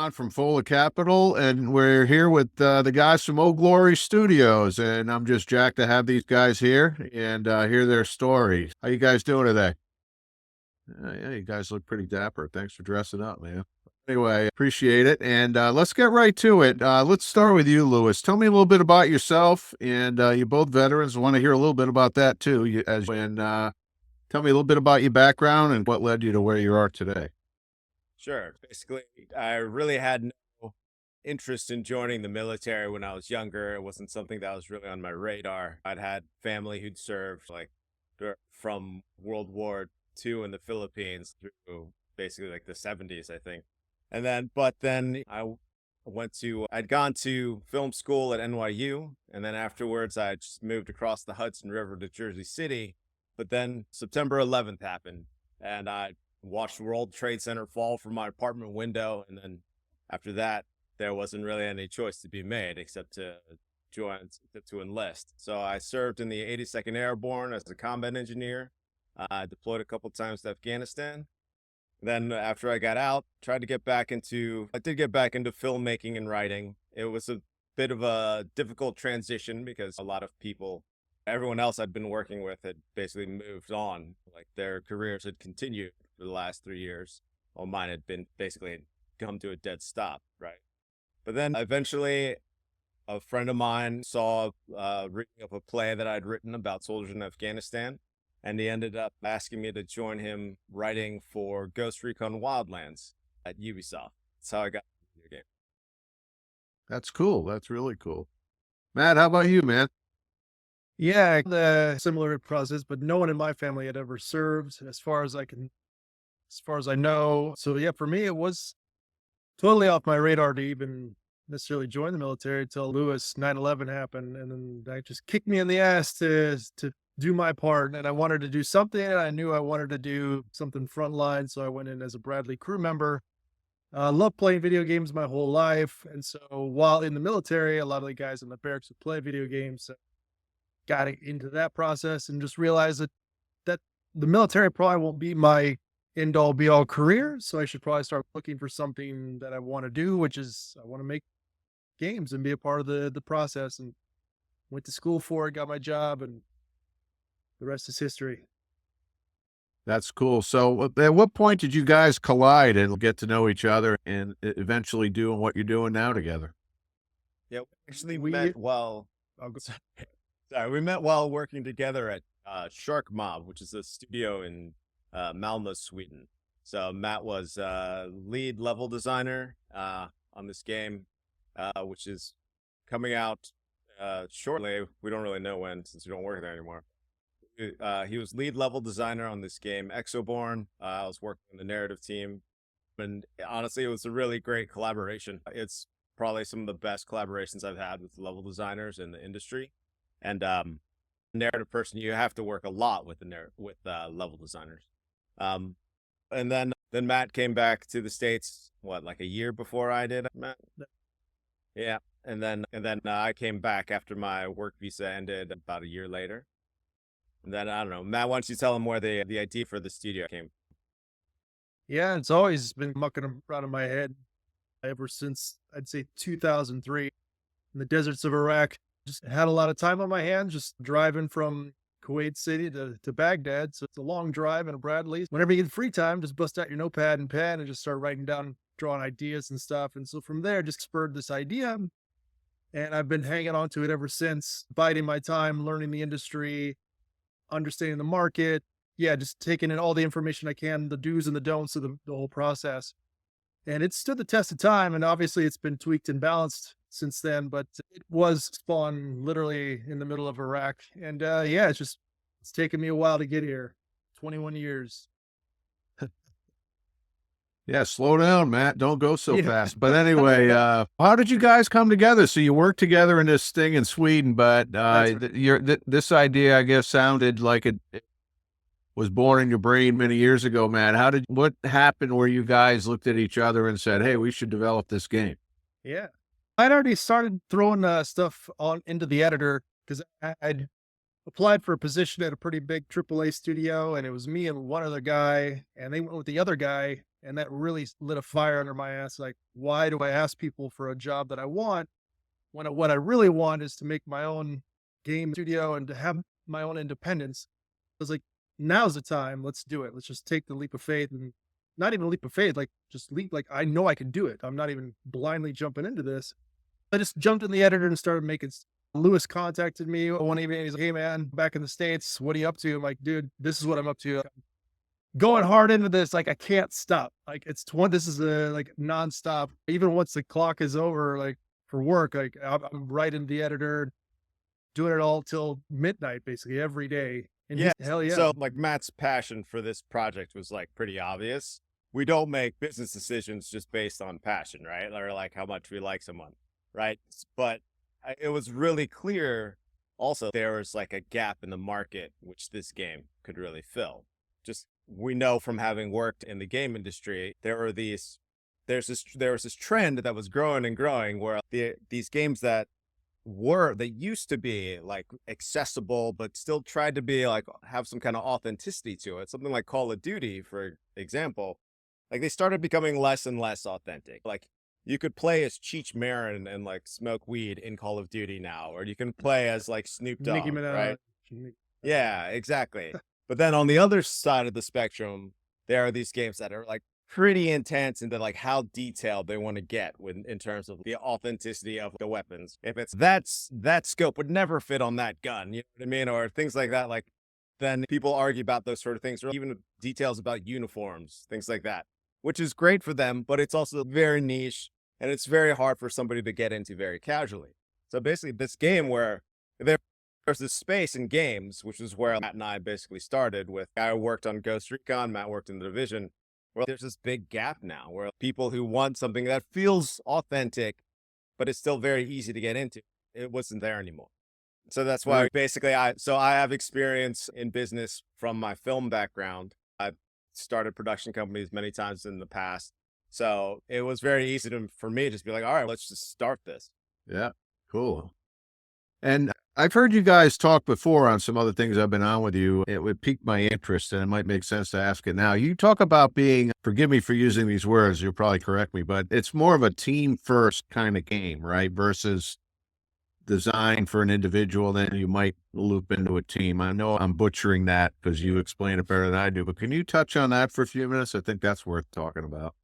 John from Folla Capital, and we're here with the guys from Old Glory Studios, and I'm just jacked to have these guys here and hear their stories. How you guys doing today? Yeah, you guys look pretty dapper. Thanks for dressing up, man. Anyway, appreciate it, and let's get right to it. Let's start with you, Lewis. Tell me a little bit about yourself, and you're both veterans. I want to hear a little bit about that too. Tell me a little bit about your background and what led you to where you are today. Sure. Basically, I really had no interest in joining the military when I was younger. It wasn't something that was really on my radar. I'd had family who'd served from World War II in the Philippines through basically like the 70s, I think. I'd gone to film school at NYU. And then afterwards, I just moved across the Hudson River to Jersey City. But then September 11th happened, and I watched World Trade Center fall from my apartment window. And then after that, there wasn't really any choice to be made except to enlist. So I served in the 82nd Airborne as a combat engineer. I deployed a couple times to Afghanistan. Then after I got out, I did get back into filmmaking and writing. It was a bit of a difficult transition because everyone else I'd been working with had basically moved on. Like their careers had continued for the last 3 years, while mine had been basically come to a dead stop, right? But then eventually a friend of mine saw reading up a play that I'd written about soldiers in Afghanistan, and he ended up asking me to join him writing for Ghost Recon Wildlands at Ubisoft. That's how I got into the game. That's cool. That's really cool. Matt, how about you, man? Yeah, the similar process, but no one in my family had ever served as far as I know. So yeah, for me, it was totally off my radar to even necessarily join the military until Lewis 9/11 happened. And then that just kicked me in the ass to do my part. And I wanted to do something, and I knew I wanted to do something frontline. So I went in as a Bradley crew member. Loved playing video games my whole life. And so while in the military, a lot of the guys in the barracks would play video games. So got into that process and just realized that the military probably won't be my end all be all career. So I should probably start looking for something that I want to do, which is I want to make games and be a part of the process, and went to school for it, got my job, and the rest is history. That's cool. So, at what point did you guys collide and get to know each other and eventually doing what you're doing now together? Yeah, we actually We, met while I'll go- we met while working together at Shark Mob, which is a studio in Malmo, Sweden. So Matt was lead level designer on this game, which is coming out shortly. We don't really know when since we don't work there anymore. He was lead level designer on this game, Exoborn. I was working on the narrative team, and honestly, it was a really great collaboration. It's probably some of the best collaborations I've had with level designers in the industry. And narrative person, you have to work a lot with level designers. And then Matt came back to the States, like a year before I did, Matt? Yeah. And then I came back after my work visa ended about a year later. And then I don't know, Matt, why don't you tell him where the idea for the studio came? yeah, it's always been mucking around in my head ever since I'd say 2003 in the deserts of Iraq. Just had a lot of time on my hands, just driving from Kuwait City to Baghdad. So it's a long drive in a Bradley. Whenever you get free time, just bust out your notepad and pen and just start writing down, drawing ideas and stuff. And so from there, just spurred this idea. And I've been hanging on to it ever since, biding my time, learning the industry, understanding the market. Yeah, just taking in all the information I can, the do's and the don'ts of the whole process. And it stood the test of time. And obviously it's been tweaked and balanced since then, but it was spawned literally in the middle of Iraq. And yeah, it's taken me a while to get here. 21 years. Yeah, slow down, Matt. Don't go so Yeah. fast. But anyway, how did you guys come together? So you worked together in this thing in Sweden, but That's right. this idea, I guess, sounded like it was born in your brain many years ago, Matt. What happened where you guys looked at each other and said, "Hey, we should develop this game"? Yeah. I'd already started throwing stuff on into the editor because I'd applied for a position at a pretty big AAA studio, and it was me and one other guy, and they went with the other guy And that really lit a fire under my ass. Like, why do I ask people for a job that I want when what I really want is to make my own game studio and to have my own independence? I was like, now's the time. Let's do it. Let's just take the leap of faith, and not even a leap of faith, like just leap. Like, I know I can do it. I'm not even blindly jumping into this. I just jumped in the editor and started making. Lewis contacted me one evening. He's like, "Hey man, back in the States, what are you up to?" I'm like, "Dude, this is what I'm up to. Going hard into this. Like, I can't stop. Like, this is a like nonstop. Even once the clock is over, like for work, like I'm right in the editor, doing it all till midnight, basically every day." And Yeah. hell yeah. So like Matt's passion for this project was like pretty obvious. We don't make business decisions just based on passion, right? Or like how much we like someone, right? But it was really clear also there was like a gap in the market which this game could really fill. Just we know from having worked in the game industry, there was this trend that was growing and growing where these games that used to be like accessible but still tried to be like have some kind of authenticity to it, something like Call of Duty for example, like they started becoming less and less authentic. Like you could play as Cheech Marin and like smoke weed in Call of Duty now, or you can play as like Snoop Nicki Dogg, Minaj. right? Yeah, exactly. But then on the other side of the spectrum, there are these games that are like pretty intense into like how detailed they want to get with in terms of the authenticity of the weapons. If it's that scope would never fit on that gun, you know what I mean? Or things like that. Like then people argue about those sort of things, or even details about uniforms, things like that, which is great for them, but it's also very niche and it's very hard for somebody to get into very casually. So basically this game where there's this space in games, which is where Matt and I basically started with. I worked on Ghost Recon, Matt worked in the Division. Well, there's this big gap now where people who want something that feels authentic, but it's still very easy to get into, it wasn't there anymore. So that's why basically I have experience in business from my film background. I've started production companies many times in the past. So it was very easy for me to just be like, all right, let's just start this. Yeah, cool. And I've heard you guys talk before on some other things I've been on with you. It would pique my interest, and it might make sense to ask it now. You talk about being, forgive me for using these words, you'll probably correct me, but it's more of a team first kind of game, right? Versus design for an individual, then you might loop into a team. I know I'm butchering that because you explain it better than I do, but can you touch on that for a few minutes? I think that's worth talking about.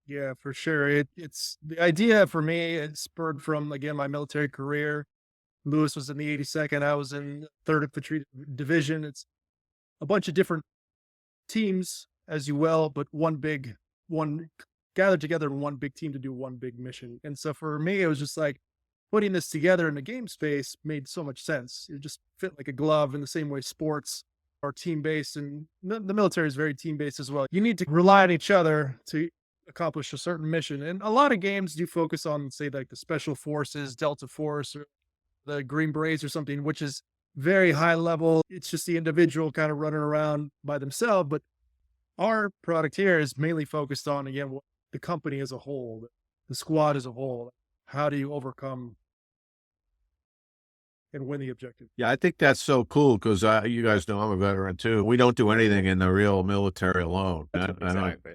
Yeah, for sure. It's the idea for me. It spurred from, again, my military career. Lewis was in the 82nd. I was in 3rd Infantry Division. It's a bunch of different teams, as you will, but one gathered together in one big team to do one big mission. And so for me, it was just like putting this together in the game space made so much sense. It just fit like a glove in the same way sports are team based, and the military is very team based as well. You need to rely on each other to accomplish a certain mission. And a lot of games do focus on, say, like the Special Forces, Delta Force, or the Green Berets or something, which is very high level. It's just the individual kind of running around by themselves. But our product here is mainly focused on, again, the company as a whole, the squad as a whole. How do you overcome and win the objective? Yeah, I think that's so cool because you guys know I'm a veteran too. We don't do anything in the real military alone. I don't, Exactly.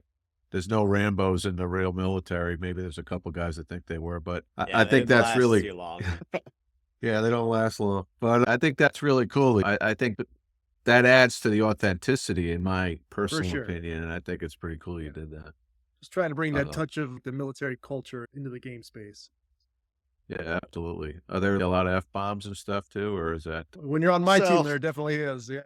there's no Rambos in the real military. Maybe there's a couple guys that think they were, but Yeah, I they think didn't that's last really, too long. yeah, they don't last long. But I think that's really cool. I think that adds to the authenticity, in my personal sure. opinion, and I think it's pretty cool you did that. Just trying to bring that Uh-oh. touch of the military culture into the game space. Yeah, absolutely. Are there a lot of F-bombs and stuff too, or is that? When you're on my So- team, there definitely is. Yeah.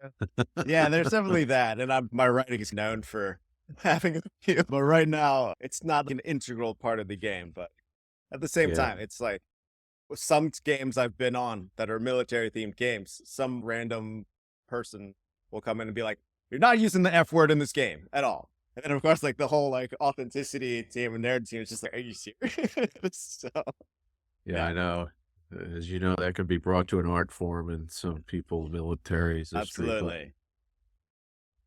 Yeah, there's definitely that. And my writing is known for having a few. But right now, it's not an integral part of the game. But at the same Yeah. time, it's like some games I've been on that are military themed games, some random person will come in and be like, you're not using the F word in this game at all. And then, of course, like the whole like authenticity team and nerd team is just like, are you serious? So, Yeah, I know. As you know, that could be brought to an art form in some people's militaries. absolutely.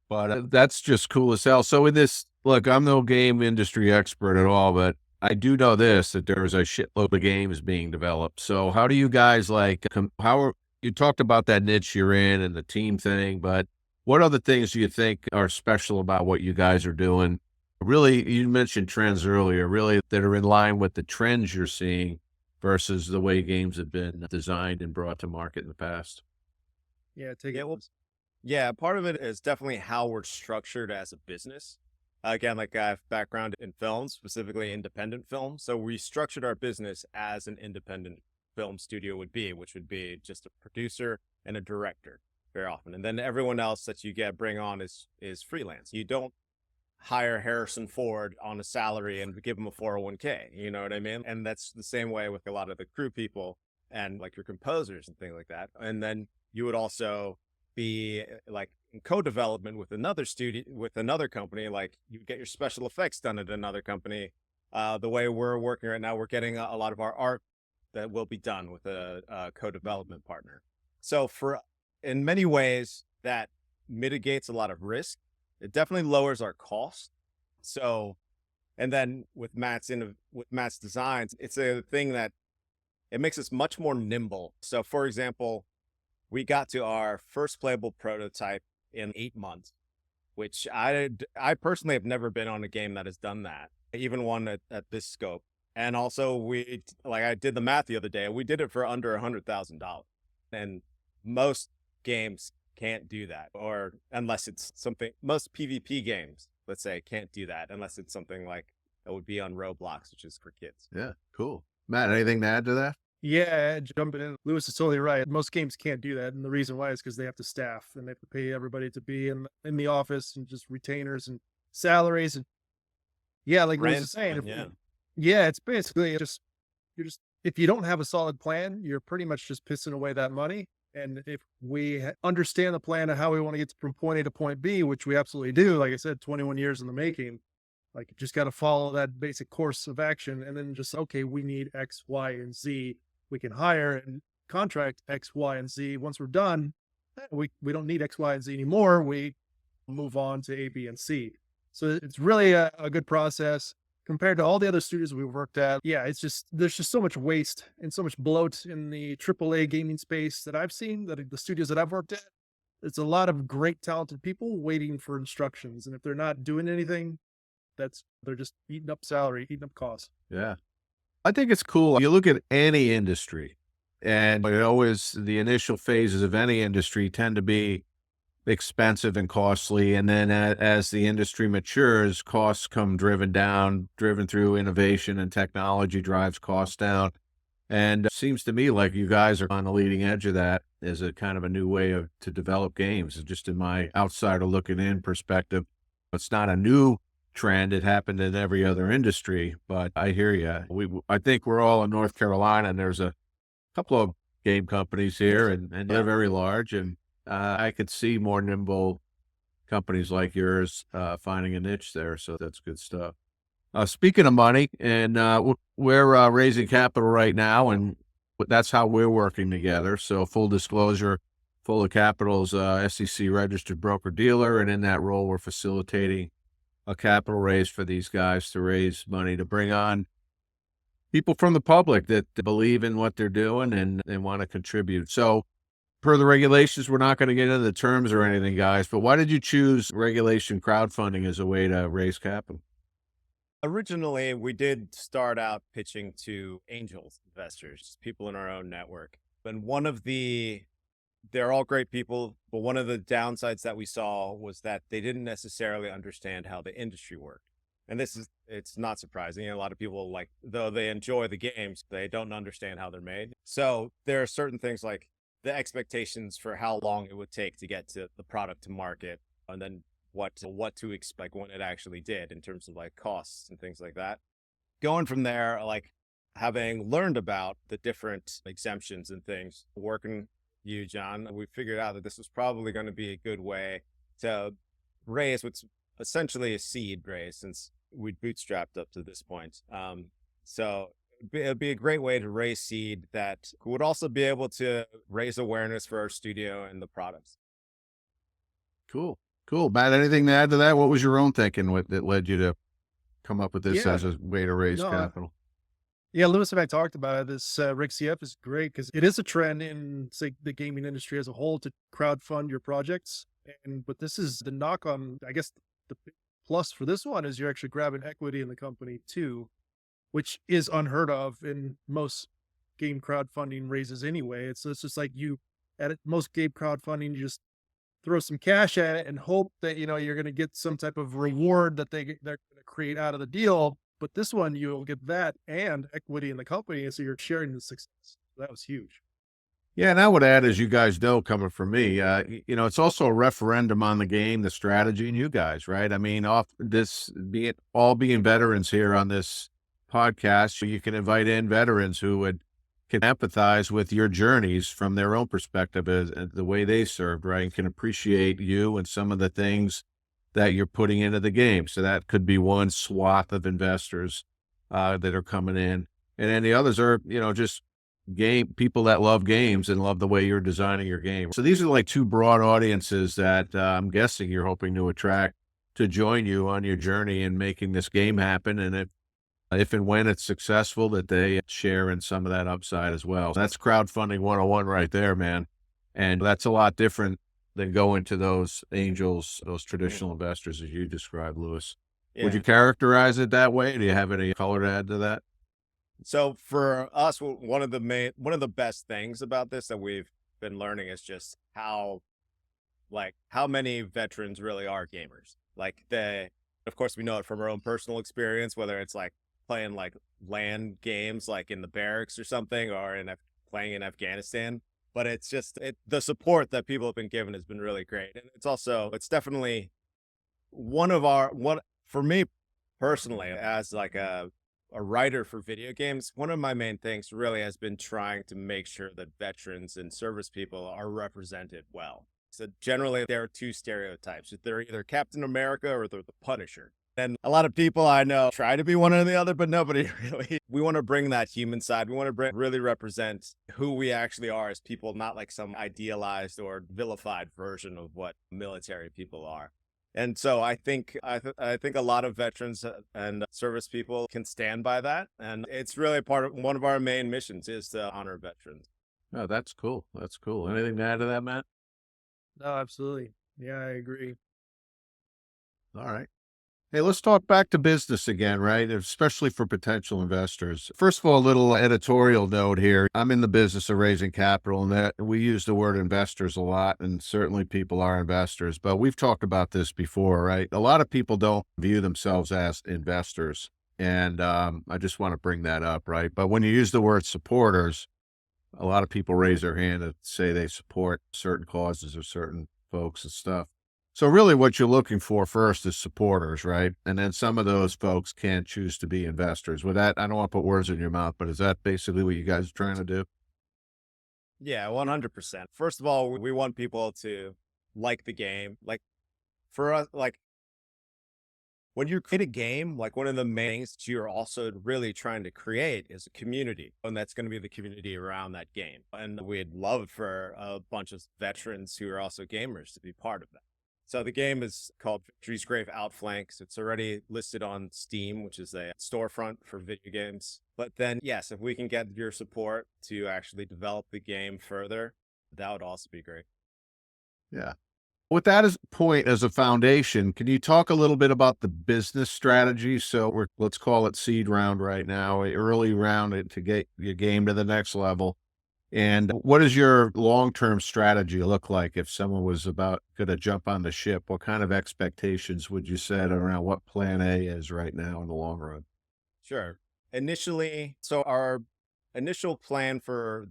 But that's just cool as hell. So in this, look, I'm no game industry expert at all, but I do know this, that there's a shitload of games being developed. So how do you guys like, you talked about that niche you're in and the team thing, but what other things do you think are special about what you guys are doing Really, you mentioned trends earlier, really that are in line with the trends you're seeing versus the way games have been designed and brought to market in the past. Yeah, take Yeah, it. well, yeah, part of it is definitely how we're structured as a business. Again, like I have background in film, specifically independent film. So we structured our business as an independent film studio would be, which would be just a producer and a director very often. And then everyone else that you get bring on is freelance. You don't hire Harrison Ford on a salary and give him a 401k. You know what I mean? And that's the same way with a lot of the crew people and like your composers and things like that. And then you would also be like in co-development with another studio with another company. Like you get your special effects done at another company. The way we're working right now, we're getting a lot of our art that will be done with a co-development partner. So for in many ways that mitigates a lot of risk. It definitely lowers our cost. So, and then with Matt's designs, it's a thing that it makes us much more nimble. So, for example, we got to our first playable prototype in 8 months, which I personally have never been on a game that has done that, even one at this scope. And also, like I did the math the other day, we did it for under $100,000, and most games can't do that, or unless it's something. Most PvP games, let's say, can't do that unless it's something like that would be on Roblox, which is for kids. Yeah, cool. Matt, anything to add to that? Yeah, jumping in. Lewis is totally right. Most games can't do that, and the reason why is because they have to staff and they have to pay everybody to be in the office and just retainers and salaries and yeah, like Lewis Rent, is saying, yeah, yeah, it's basically just you're just if you don't have a solid plan, you're pretty much just pissing away that money. And if we understand the plan of how we want to get from point A to point B, which we absolutely do, like I said, 21 years in the making, like you just got to follow that basic course of action and then just, okay, we need X, Y, and Z. We can hire and contract X, Y, and Z. Once we're done, we don't need X, Y, and Z anymore. We move on to A, B, and C. So it's really a good process compared to all the other studios we've worked at. Yeah, it's just there's just so much waste and so much bloat in the AAA gaming space that I've seen that the studios that I've worked at. It's a lot of great talented people waiting for instructions, and if they're not doing anything, they're just eating up salary, eating up costs. Yeah. I think it's cool. You look at any industry, and it always the initial phases of any industry tend to be expensive and costly. And then as the industry matures, costs come driven down, driven through innovation and technology drives costs down. And it seems to me like you guys are on the leading edge of that as a kind of a new way to develop games. Just in my outsider looking in perspective, it's not a new trend. It happened in every other industry, but I hear you. I think we're all in North Carolina, and there's a couple of game companies here, and they're yeah. very large. And I could see more nimble companies like yours finding a niche there. So that's good stuff. Speaking of money, and we're raising capital right now, and that's how we're working together. So full disclosure, Fulla Capital's SEC registered broker dealer, and in that role, we're facilitating a capital raise for these guys to raise money to bring on people from the public that believe in what they're doing and want to contribute. So per the regulations, we're not going to get into the terms or anything, guys, but why did you choose regulation crowdfunding as a way to raise capital? Originally, we did start out pitching to angels investors, people in our own network. And they're all great people, but one of the downsides that we saw was that they didn't necessarily understand how the industry worked. And it's not surprising. A lot of people, like, though they enjoy the games, they don't understand how they're made. So there are certain things like the expectations for how long it would take to get to the product to market, and then what to expect when it actually did in terms of like costs and things like that. Going from there, like having learned about the different exemptions and things, working you, John, we figured out that this was probably going to be a good way to raise what's essentially a seed raise since we'd bootstrapped up to this point. So it'd be a great way to raise seed that would also be able to raise awareness for our studio and the products. Cool. Cool. Matt, anything to add to that? What was your own thinking that led you to come up with this Yeah, as a way to raise no, capital? yeah, Lewis and I talked about it. This Rig CF is great because it is a trend in, say, the gaming industry as a whole to crowdfund your projects. And but this is the knock on, I guess, the plus for this one is you're actually grabbing equity in the company too, which is unheard of in most game crowdfunding raises anyway. It's just like most game crowdfunding, you just throw some cash at it and hope that you're going to get some type of reward that they're going to create out of the deal. But this one, you'll get that and equity in the company, and so you're sharing the success. That was huge. Yeah, and I would add, as you guys know, coming from me, it's also a referendum on the game, the strategy, and you guys, right? I mean, off this being veterans here on this podcast, so you can invite in veterans who can empathize with your journeys from their own perspective as the way they served, right? And can appreciate you and some of the things that you're putting into the game. So that could be one swath of investors that are coming in, and then the others are, just game people that love games and love the way you're designing your game. So these are like two broad audiences that I'm guessing you're hoping to attract to join you on your journey in making this game happen. And if and when it's successful, that they share in some of that upside as well. That's crowdfunding 101 right there, man. And that's a lot different than going to those angels, those traditional investors, as you described, Lewis. Yeah. Would you characterize it that way? Do you have any color to add to that? So for us, one of the best things about this that we've been learning is just how many veterans really are gamers. Of course, we know it from our own personal experience, whether it's like playing like LAN games, like in the barracks or something, or playing in Afghanistan. But it's just the support that people have been given has been really great, and it's definitely for me personally, as like a writer for video games, one of my main things really has been trying to make sure that veterans and service people are represented well. So generally there are two stereotypes. They're either Captain America or they're the Punisher. And a lot of people I know try to be one or the other, but nobody really. We want to bring that human side. We want to really represent who we actually are as people, not like some idealized or vilified version of what military people are. And so I think a lot of veterans and service people can stand by that, and it's really one of our main missions is to honor veterans. Oh, that's cool. That's cool. Anything to add to that, Matt? No, absolutely. Yeah, I agree. All right. Hey, let's talk back to business again, right? Especially for potential investors. First of all, a little editorial note here. I'm in the business of raising capital, and that we use the word investors a lot, and certainly people are investors, but we've talked about this before, right? A lot of people don't view themselves as investors. And I just want to bring that up, right? But when you use the word supporters, a lot of people raise their hand and say they support certain causes or certain folks and stuff. So really what you're looking for first is supporters, right? And then some of those folks can choose to be investors. With that, I don't want to put words in your mouth, but is that basically what you guys are trying to do? Yeah, 100%. First of all, we want people to like the game. Like for us, like when you create a game, like one of the main things that you're also really trying to create is a community, and that's going to be the community around that game. And we'd love for a bunch of veterans who are also gamers to be part of that. So the game is called Victory's Grave Outflank. So it's already listed on Steam, which is a storefront for video games. But then, yes, if we can get your support to actually develop the game further, that would also be great. Yeah. With that as a point, as a foundation, can you talk a little bit about the business strategy? So let's call it seed round right now, a early round to get your game to the next level. And what does your long-term strategy look like if someone was about going to jump on the ship? What kind of expectations would you set around what plan A is right now in the long run? Sure. So our initial plan for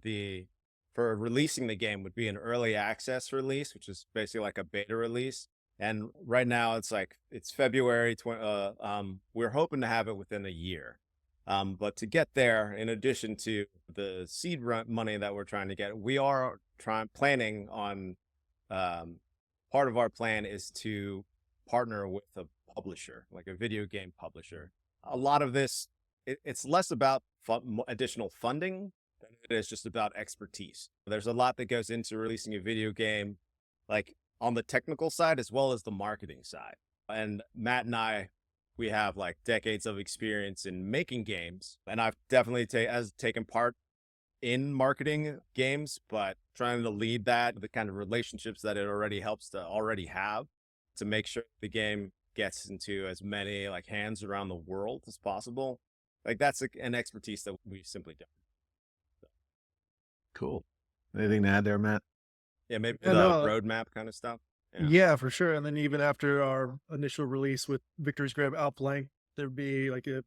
releasing the game would be an early access release, which is basically like a beta release. And right now it's February 20, we're hoping to have it within a year. But to get there, in addition to the seed money that we're trying to get, we are planning on, part of our plan is to partner with a publisher, like a video game publisher. A lot of this, it's less about additional funding than it is just about expertise. There's a lot that goes into releasing a video game, like on the technical side as well as the marketing side. And Matt and I, we have like decades of experience in making games, and I've definitely taken part in marketing games, but trying to lead the kind of relationships that it already helps to already have to make sure the game gets into as many like hands around the world as possible. Like that's an expertise that we simply don't. Cool. Anything to add there, Matt? Yeah, maybe Yeah, the no, roadmap kind of stuff. Yeah. yeah, for sure. And then even after our initial release with Victory's Grab Outflank, there'd be like a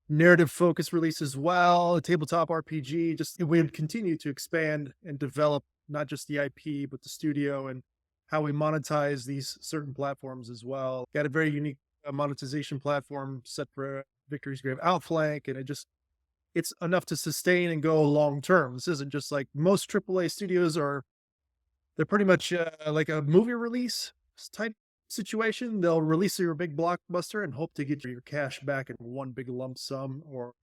narrative focused release as well, a tabletop RPG. Just we would continue to expand and develop not just the IP, but the studio and how we monetize these certain platforms as well. Got a very unique monetization platform set for Victory's Grave Outflank, and it's enough to sustain and go long term. This isn't just like most AAA studios are. They're pretty much like a movie release type situation. They'll release your big blockbuster and hope to get your cash back in one big lump sum, or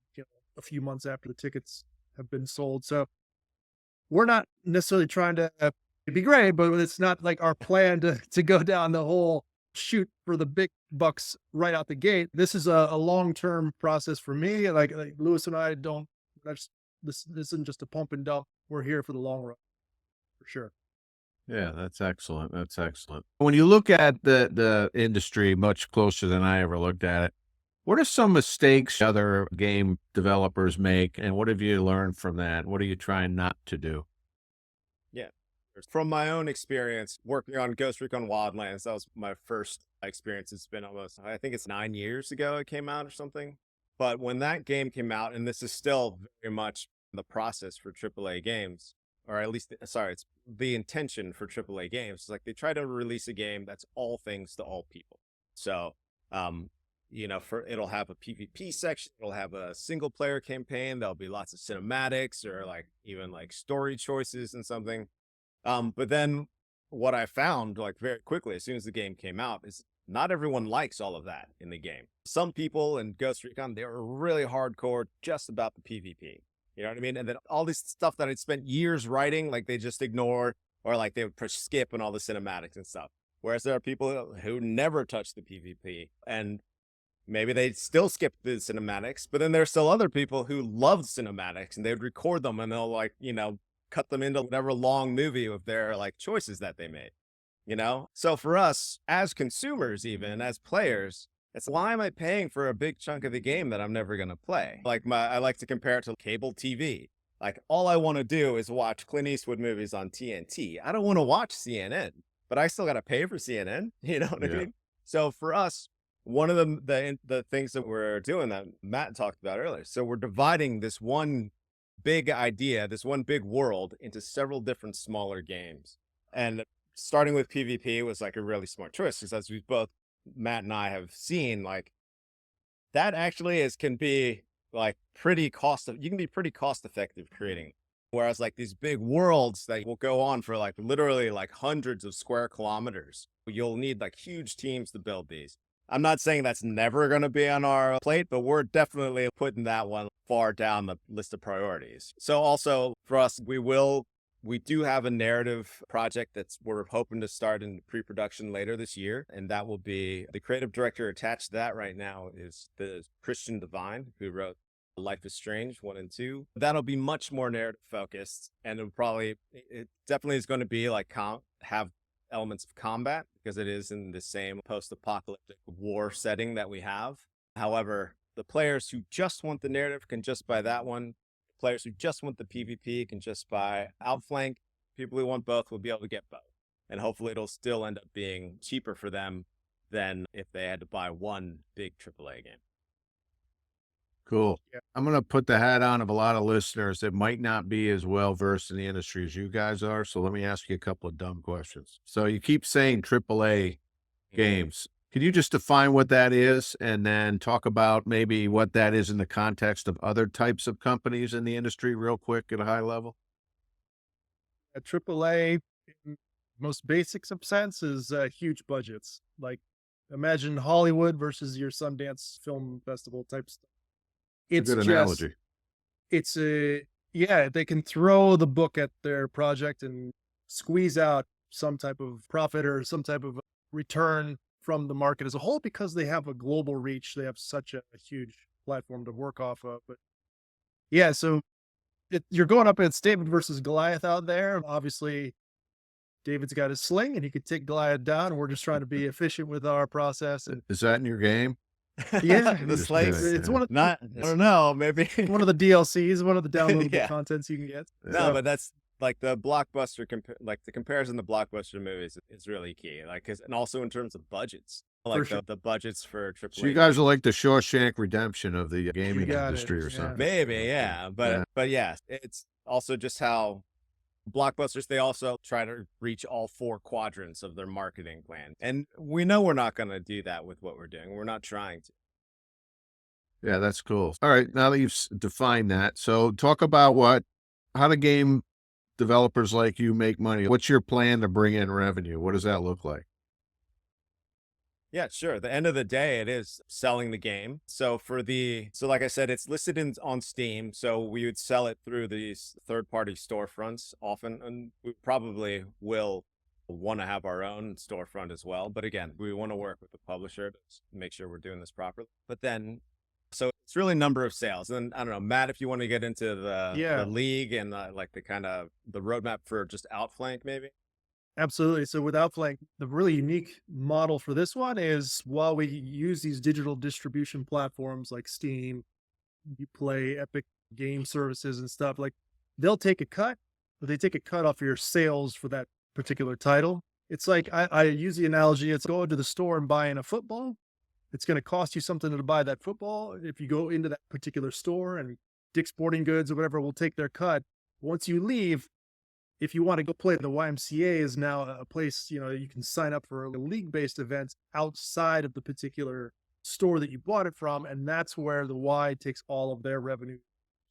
a few months after the tickets have been sold. So we're not necessarily trying to be great, but it's not like our plan to go down the whole shoot for the big bucks right out the gate. This is a long term process for me. Like Lewis and I don't. This isn't just a pump and dump. We're here for the long run, for sure. Yeah, that's excellent. That's excellent. When you look at the industry much closer than I ever looked at it, what are some mistakes other game developers make, and what have you learned from that? What are you trying not to do? Yeah. From my own experience working on Ghost Recon Wildlands, that was my first experience. It's been almost, I think it's 9 years ago it came out or something. But when that game came out, and this is still very much the process for AAA games, or at least, sorry, it's the intention for AAA games. It's like they try to release a game that's all things to all people. So, it'll have a PvP section, it'll have a single player campaign, there'll be lots of cinematics or like even like story choices and something. But then what I found like very quickly as soon as the game came out is not everyone likes all of that in the game. Some people in Ghost Recon, they were really hardcore just about the PvP. You know what I mean? And then all this stuff that I'd spent years writing, like they just ignore, or like they would push skip and all the cinematics and stuff. Whereas there are people who never touch the PvP and maybe they still skip the cinematics, but then there's still other people who love cinematics and they would record them and they'll like, cut them into whatever long movie of their like choices that they made. So for us as consumers, even as players, it's why am I paying for a big chunk of the game that I'm never going to play? Like I like to compare it to cable TV. Like all I want to do is watch Clint Eastwood movies on TNT. I don't want to watch CNN, but I still got to pay for CNN. You know what I Yeah. mean? So for us, one of the things that we're doing that Matt talked about earlier. So we're dividing this one big idea, this one big world into several different smaller games. And starting with PvP was like a really smart choice because as Matt and I have seen, like that actually can be like you can be pretty cost effective creating. Whereas like these big worlds that will go on for like literally like hundreds of square kilometers, you'll need like huge teams to build these. I'm not saying that's never going to be on our plate, but we're definitely putting that one far down the list of priorities. So also for us, we do have a narrative project we're hoping to start in pre-production later this year. And that will be the creative director attached to that right now is the Christian Divine, who wrote Life is Strange 1 and 2. That'll be much more narrative focused. And it definitely is going to be like have elements of combat because it is in the same post-apocalyptic war setting that we have. However, the players who just want the narrative can just buy that one. Players who just want the PvP can just buy Outflank. People who want both will be able to get both. And hopefully it'll still end up being cheaper for them than if they had to buy one big AAA game. Cool. Yeah. I'm going to put the hat on of a lot of listeners that might not be as well versed in the industry as you guys are. So let me ask you a couple of dumb questions. So you keep saying AAA games. Can you just define what that is and then talk about maybe what that is in the context of other types of companies in the industry real quick at a high level? A AAA, in most basic of sense, is huge budgets. Like imagine Hollywood versus your Sundance Film Festival type stuff. It's a good analogy. It's a yeah. They can throw the book at their project and squeeze out some type of profit or some type of return from the market as a whole because they have a global reach. They have such a huge platform to work off of. But yeah, so you're going up against David versus Goliath out there. Obviously, David's got his sling and he could take Goliath down. And we're just trying to be efficient with our process. And Is that in your game? yeah, The Just slings. kidding. it's one of Not, I don't know, maybe. one of the DLCs, one of the downloadable Yeah. contents you can get. No, but that's like the blockbuster, like the comparison to blockbuster movies is really key. Like, and also in terms of budgets, like sure. the budgets for AAA. So you guys are like the Shawshank Redemption of the gaming got it, industry or yeah. something. Maybe, yeah. But yeah, it's also just how blockbusters, they also try to reach all 4 quadrants of their marketing plan. And we know we're not going to do that with what we're doing. We're not trying to. Yeah, that's cool. All right, now that you've defined that, so talk about how do game developers like you make money? What's your plan to bring in revenue? What does that look like? Yeah, sure. At the end of the day, it is selling the game. So like I said, it's listed on Steam. So we would sell it through these third-party storefronts often, and we probably will want to have our own storefront as well. But again, we want to work with the publisher to make sure we're doing this properly. But then, so it's really number of sales. And I don't know, Matt, if you want to get into the league and like the kind of the roadmap for just Outflank, maybe. Absolutely. So with Outflank, the really unique model for this one is while we use these digital distribution platforms like Steam, Uplay, Epic Game Services and stuff, like they'll take a cut, but they take a cut off your sales for that particular title. It's like I use the analogy, it's going to the store and buying a football. It's going to cost you something to buy that football. If you go into that particular store and Dick's Sporting Goods or whatever will take their cut. Once you leave, if you want to go play, the YMCA is now a place, you can sign up for league-based events outside of the particular store that you bought it from. And that's where the Y takes all of their revenue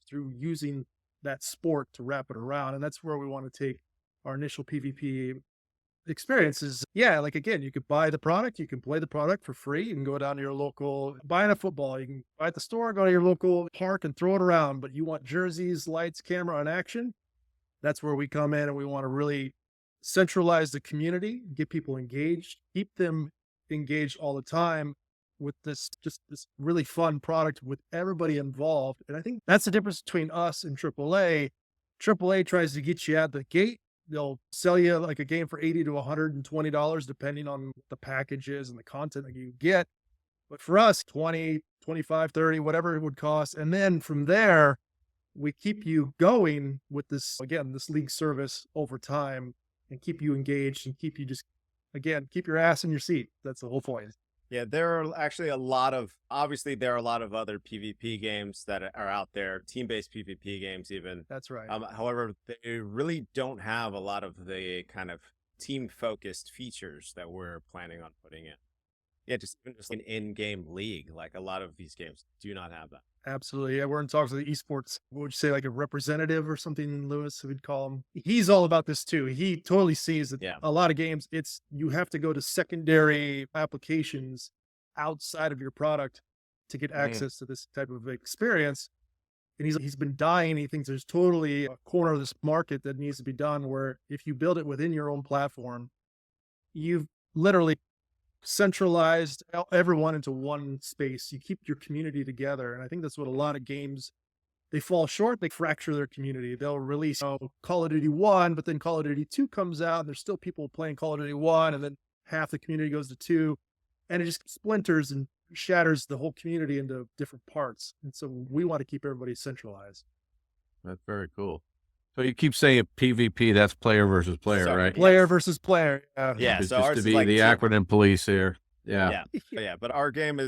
through using that sport to wrap it around. And that's where we want to take our initial PvP experiences. Yeah, like again, you could buy the product, you can play the product for free. You can go down to your local, buying a football, you can buy at the store, go to your local park and throw it around. But you want jerseys, lights, camera, and action. That's where we come in, and we want to really centralize the community, get people engaged, keep them engaged all the time with this really fun product with everybody involved. And I think that's the difference between us and AAA. AAA tries to get you at the gate. They'll sell you like a game for $80 to $120, depending on what the package is and the content that you get. But for us, 20, 25, 30, whatever it would cost. And then from there, we keep you going with this league service over time and keep you engaged and keep you keep your ass in your seat. That's the whole point. Yeah, there are actually obviously there are a lot of other PvP games that are out there, team-based PvP games even. That's right. However, they really don't have a lot of the kind of team-focused features that we're planning on putting in. Yeah, just an in-game league, like a lot of these games do not have that. Absolutely. Yeah, we're in talks with the esports. What would you say, like a representative or something, Lewis, we'd call him? He's all about this too. He totally sees that a lot of games, you have to go to secondary applications outside of your product to get access to this type of experience. And he's been dying. He thinks there's totally a corner of this market that needs to be done where if you build it within your own platform, you've literally centralized everyone into one space. You keep your community together. And I think that's what a lot of games, they fall short. They fracture their community. They'll release Call of Duty 1, but then Call of Duty 2 comes out and there's still people playing Call of Duty 1, and then half the community goes to 2, and it just splinters and shatters the whole community into different parts. And so we want to keep everybody centralized. That's very cool. So you keep saying PvP, that's player versus player, right? Player versus player. Yeah. Just So ours to be is like the acronym police here. Yeah. Yeah. But our game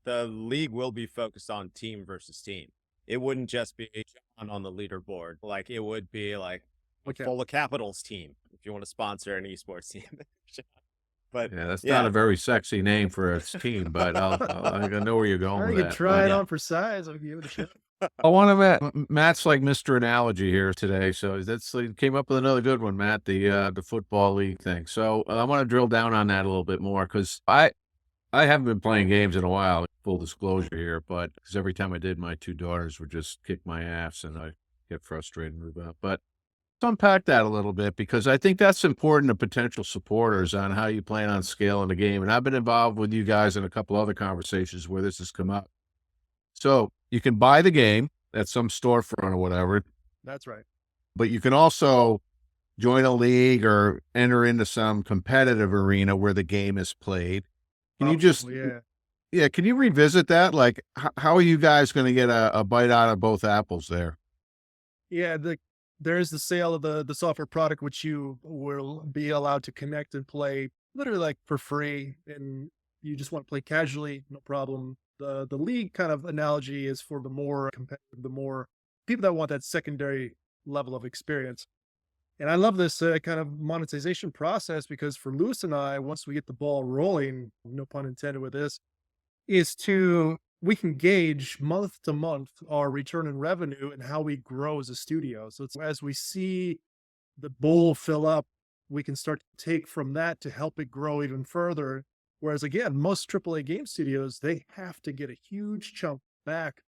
the league will be focused on team versus team. It wouldn't just be John on the leaderboard. Like it would be like Folla Capital's team if you want to sponsor an esports team. But yeah, that's not a very sexy name for a team, but I know where you're going with you that. can try it on for size. I'll give it a shot. I want to Matt's like Mr. Analogy here today, so he came up with another good one, Matt. The football league thing. So I want to drill down on that a little bit more because I haven't been playing games in a while. Full disclosure here, but because every time I did, my 2 daughters would just kick my ass, and I get frustrated and move out. But let's unpack that a little bit because I think that's important to potential supporters on how you plan on scaling the game. And I've been involved with you guys in a couple other conversations where this has come up. So you can buy the game at some storefront or whatever. That's right. But you can also join a league or enter into some competitive arena where the game is played. Can you just, Yeah. yeah, can you revisit that? Like, how are you guys going to get a bite out of both apples there? Yeah, there is the sale of the software product, which you will be allowed to connect and play literally like for free, and you just want to play casually, no problem. The league kind of analogy is for the more competitive, the more people that want that secondary level of experience. And I love this kind of monetization process because for Lewis and I, once we get the ball rolling, no pun intended with this, is to we can gauge month to month our return in revenue and how we grow as a studio. So it's as we see the bowl fill up, we can start to take from that to help it grow even further. Whereas again, most AAA game studios, they have to get a huge chunk back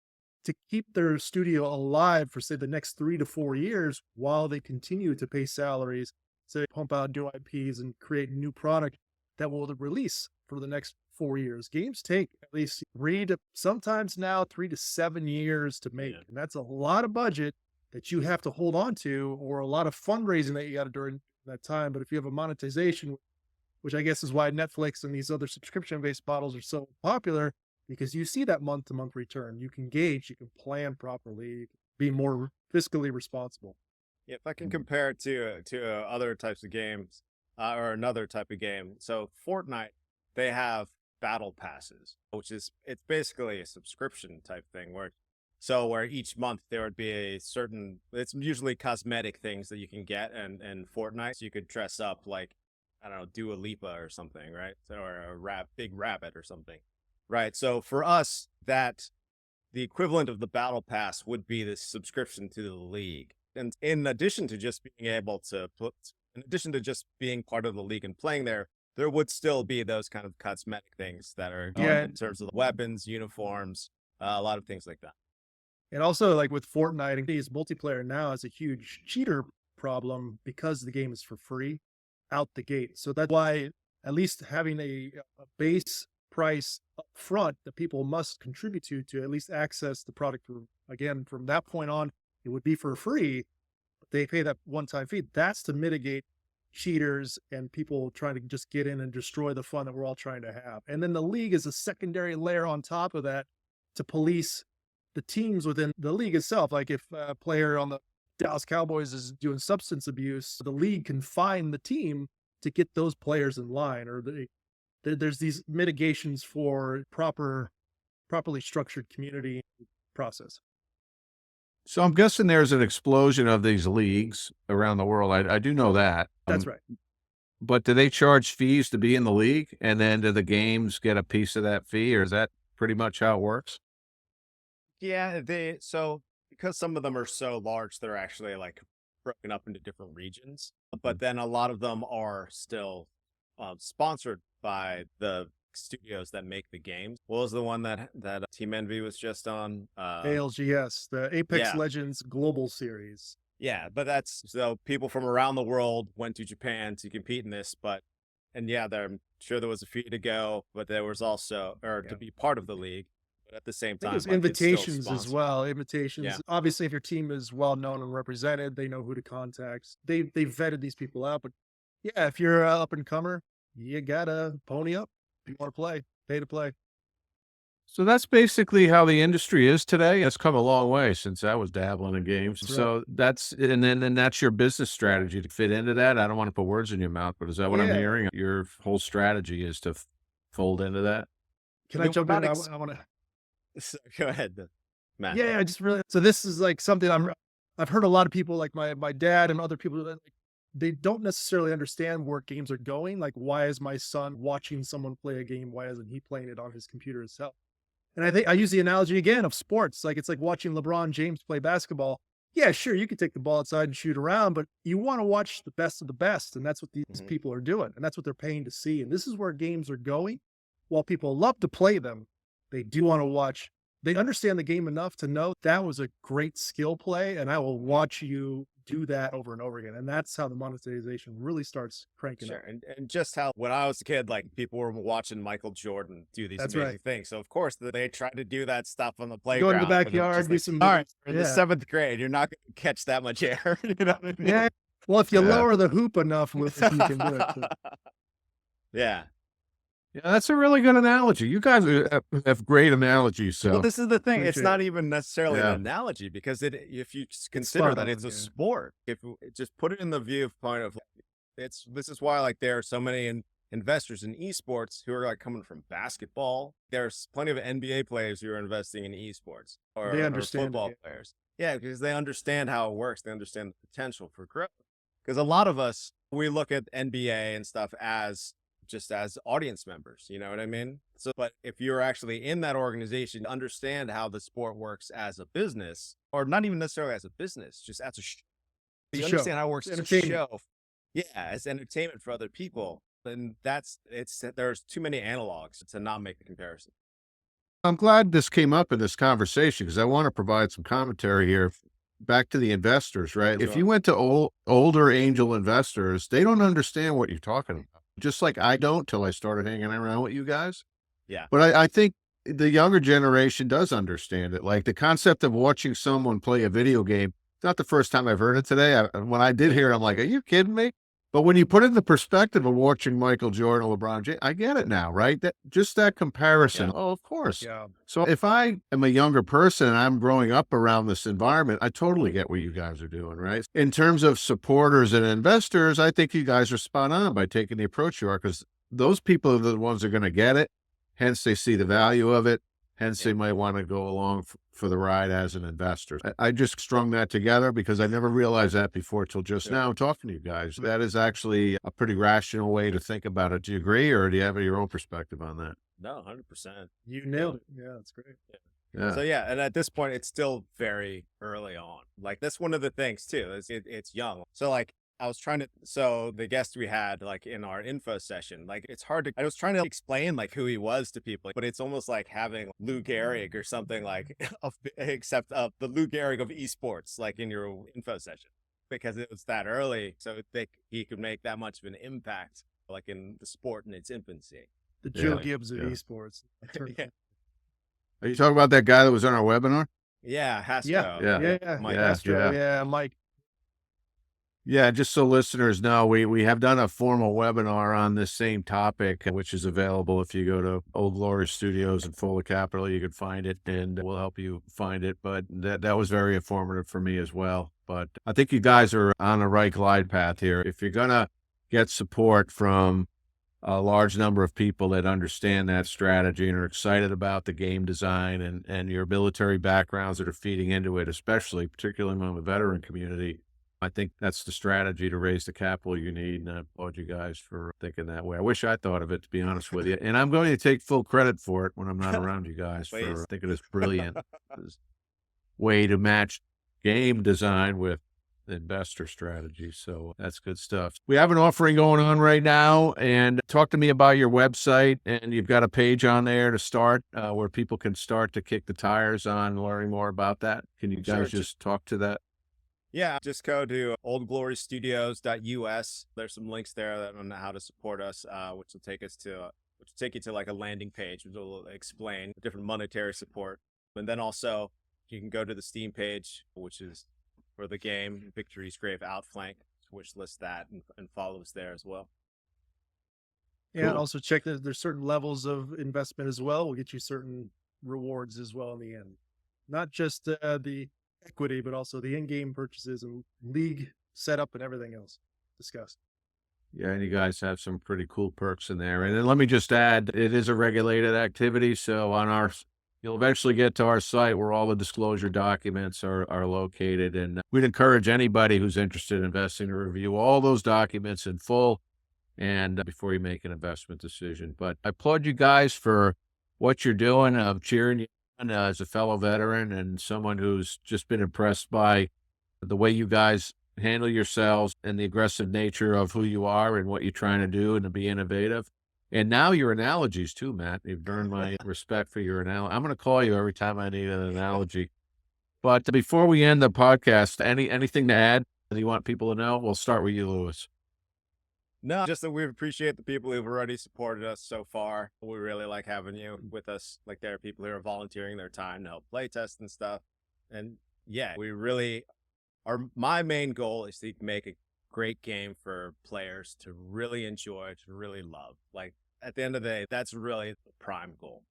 to keep their studio alive for say the next 3 to 4 years while they continue to pay salaries, so they pump out new IPs and create new product that will release for the next 4 years. Games take at least 3 to 7 years to make. Yeah. And that's a lot of budget that you have to hold on to, or a lot of fundraising that you got to during that time. But if you have a monetization, which I guess is why Netflix and these other subscription based models are so popular, because you see that month to month return. You can gauge, you can plan properly, you can be more fiscally responsible. Yeah, if I can compare it to other types of games, or another type of game. So Fortnite, they have battle passes, which is it's basically a subscription type thing where each month there would be a certain, it's usually cosmetic things that you can get and Fortnite. So you could dress up like, I don't know, Dua Lipa or something, right? Or a big rabbit or something. Right. So for us, that the equivalent of the battle pass would be this subscription to the league. And in addition to just being able to put, in addition to just being part of the league and playing there would still be those kind of cosmetic things that are Yeah. in terms of the weapons, uniforms, a lot of things like that. And also, like with Fortnite, these multiplayer now is a huge cheater problem because the game is for free out the gate. So that's why at least having a base price up front that people must contribute to at least access the product. Again, from that point on, it would be for free, but they pay that one-time fee. That's to mitigate cheaters and people trying to just get in and destroy the fun that we're all trying to have. And then the league is a secondary layer on top of that to police the teams within the league itself. Like if a player on the Dallas Cowboys is doing substance abuse, the league can find the team to get those players in line, or there's these mitigations for properly structured community process. So I'm guessing there's an explosion of these leagues around the world. I do know that. That's right. But do they charge fees to be in the league? And then do the games get a piece of that fee, or is that pretty much how it works? Yeah, so because some of them are so large, they're actually like broken up into different regions. But then a lot of them are still sponsored by the studios that make the games. What was the one that Team Envy was just on? ALGS, the Apex yeah. Legends Global Series. Yeah, but that's so people from around the world went to Japan to compete in this, and yeah, I'm sure there was a fee to go, but there was also, to be part of the league. But at the same time, there's like, invitations as well. Invitations. Yeah. Obviously, if your team is well known and represented, they know who to contact. They vetted these people out. But yeah, if you're an up and comer, you gotta pony up. If you want to play, pay to play. So that's basically how the industry is today. It's come a long way since I was dabbling in games. That's right. So and then that's your business strategy to fit into that. I don't want to put words in your mouth, but is that what I'm Yeah. hearing? Your whole strategy is to fold into that? Can I I mean, jump we're in? not I want to. Go ahead, Matt. Yeah, I just really. So this is like something I've heard a lot of people, like my dad and other people, that they don't necessarily understand where games are going. Like, why is my son watching someone play a game? Why isn't he playing it on his computer himself? And I think I use the analogy again of sports. Like, it's like watching LeBron James play basketball. Yeah, sure, you can take the ball outside and shoot around, but you want to watch the best of the best. And that's what these people are doing. And that's what they're paying to see. And this is where games are going. While people love to play them, they do want to watch. They understand the game enough to know that was a great skill play, and I will watch you do that over and over again. And that's how the monetization really starts cranking up. And just how when I was a kid, like people were watching Michael Jordan do these That's amazing right. things. So of course they try to do that stuff on the Go playground. into the but it's backyard, just do like, some. all right, in Yeah. the 7th grade, you're not going to catch that much air. You know what I mean? Yeah. Well, if you Yeah. lower the hoop enough, we'll think you can do it. So, Yeah. Yeah, that's a really good analogy. You guys have great analogies. Well, So this is the thing. It's appreciate not it. even necessarily an Yeah. analogy because if you consider spot that it's on, a yeah. sport, if you just put it in the viewpoint of this is why like there are so many investors in esports who are like coming from basketball. There's plenty of NBA players who are investing in esports They or understand it, football yeah. players. Yeah, because they understand how it works. They understand the potential for growth. Because a lot of us, we look at NBA and stuff as just as audience members, you know what I mean? So, but if you're actually in that organization, understand how the sport works as a business, or not even necessarily as a business, just as a It's you a show. understand how it works It's as a entertainment. show. Yeah, as entertainment for other people. Then there's too many analogs to not make the comparison. I'm glad this came up in this conversation because I want to provide some commentary here. Back to the investors, right? If Sure. you went to older angel investors, they don't understand what you're talking about. Just like I don't till I started hanging around with you guys. Yeah. But I think the younger generation does understand it. Like the concept of watching someone play a video game. It's not the first time I've heard it today. When I did hear it, I'm like, are you kidding me? But when you put it in the perspective of watching Michael Jordan or LeBron James, I get it now, right? That just that comparison. Yeah. Oh, of course. Yeah. So if I am a younger person and I'm growing up around this environment, I totally get what you guys are doing, right? In terms of supporters and investors, I think you guys are spot on by taking the approach you are because those people are the ones that are going to get it. Hence, they see the value of it. Hence, they might want to go along for the ride as an investor. I just strung that together because I never realized that before till just now talking to you guys. That is actually a pretty rational way to think about it. Do you agree or do you have your own perspective on that? No, 100%. You nailed it. Yeah, that's great. Yeah. So yeah, and at this point, it's still very early on. Like that's one of the things too. Is it's young. So like I was trying to. So the guest we had like in our info session, like it's hard to. I was trying to explain like who he was to people, but it's almost like having Lou Gehrig or something like, except the Lou Gehrig of esports, like in your info session, because it was that early. So he could make that much of an impact, like in the sport in its infancy. The Joe Yeah, Gibbs of yeah. esports. Yeah. Are you talking about that guy that was on our webinar? Yeah, Hasco. Yeah. Mike. Astro, yeah, Mike. Yeah, just so listeners know, we have done a formal webinar on this same topic, which is available if you go to Old Glory Studios in Folla Capital. You can find it, and we'll help you find it. But that was very informative for me as well. But I think you guys are on the right glide path here. If you're gonna get support from a large number of people that understand that strategy and are excited about the game design and your military backgrounds that are feeding into it, especially particularly among the veteran community. I think that's the strategy to raise the capital you need, and I applaud you guys for thinking that way. I wish I thought of it, to be honest with you, and I'm going to take full credit for it when I'm not around you guys for Please. thinking it's brilliant. This way to match game design with investor strategy. So that's good stuff. We have an offering going on right now, and talk to me about your website. And you've got a page on there to start where people can start to kick the tires on learning more about that. Can you Sure. guys just talk to that? Yeah, just go to oldglorystudios.us. There's some links there that on how to support us, which will take you to like a landing page, which will explain different monetary support. And then also you can go to the Steam page, which is for the game Victory's Grave Outflank, which lists that and follow us there as well. Yeah, and Cool. also check that there's certain levels of investment as well. We'll get you certain rewards as well in the end. Not just the equity, but also the in-game purchases and league setup and everything else discussed. Yeah, and you guys have some pretty cool perks in there. And then let me just add, it is a regulated activity. So you'll eventually get to our site where all the disclosure documents are located. And we'd encourage anybody who's interested in investing to review all those documents in full and before you make an investment decision. But I applaud you guys for what you're doing. I'm cheering you on as a fellow veteran and someone who's just been impressed by the way you guys handle yourselves and the aggressive nature of who you are and what you're trying to do and to be innovative. And now your analogies too, Matt. You've earned my respect for your analogy. I'm going to call you every time I need an analogy. But before we end the podcast, anything to add that you want people to know? We'll start with you, Lewis. No, just that we appreciate the people who've already supported us so far. We really like having you with us. Like there are people who are volunteering their time to help play test and stuff. And yeah, we really my main goal is to make great game for players to really enjoy, to really love. Like at the end of the day, that's really the prime goal.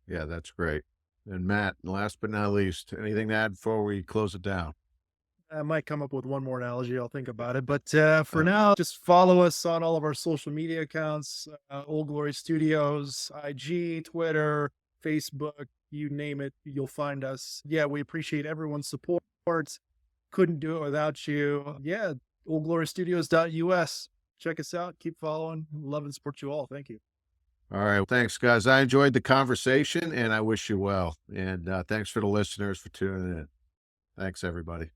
Yeah, that's great. And Matt, last but not least, anything to add before we close it down? I might come up with one more analogy. I'll think about it. But for Uh, now, just follow us on all of our social media accounts, Old Glory Studios, IG, Twitter, Facebook, you name it, you'll find us. Yeah, we appreciate everyone's support. Couldn't do it without you. Yeah, oldglorystudios.us. Check us out. Keep following. Love and support you all. Thank you. All right. Thanks, guys. I enjoyed the conversation and I wish you well. And thanks for the listeners for tuning in. Thanks, everybody.